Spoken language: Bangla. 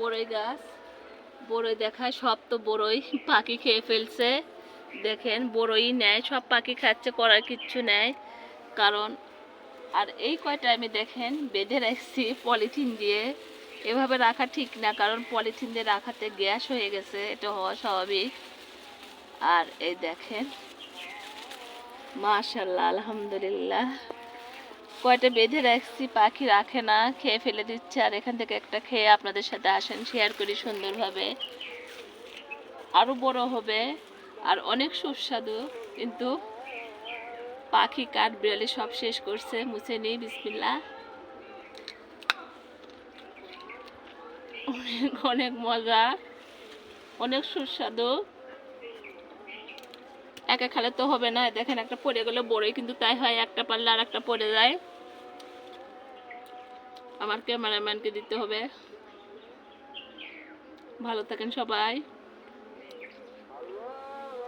বড়ই গাছ, বড়ই দেখায়, সব তো বড়ই পাখি খেয়ে ফেলছে। দেখেন বড়ই নেয়, সব পাখি খাচ্ছে, করার কিচ্ছু নেই কারণ। আর এই কয়টা আমি দেখেন বেঁধে রাখছি পলিথিন দিয়ে। এভাবে রাখা ঠিক না, কারণ পলিথিন দিয়ে রাখাতে গ্যাস হয়ে গেছে, এটা হওয়া স্বাভাবিক। আর এই দেখেন মাশাআল্লাহ আলহামদুলিল্লাহ, কয়টা বেঁধে রাখছি, পাখি রাখে না, খেয়ে ফেলে দিচ্ছে। আর এখান থেকে একটা খেয়ে আপনাদের সাথে আসেন শেয়ার করি সুন্দরভাবে। আরো বড় হবে আর অনেক সুস্বাদু, কিন্তু পাখি কাঠ বিড়ালি সব শেষ করছে। মুছে নেই, বিসমিল্লাহ। অনেক অনেক মজা, অনেক সুস্বাদু। একা খেলে তো হবে না, দেখেন একটা পড়ে গেলে বড়ই কিন্তু তাই হয়, একটা পারলে আর একটা পড়ে যায়। আমার ক্যামেরাম্যানকে দিতে হবে। ভালো থাকেন সবাই।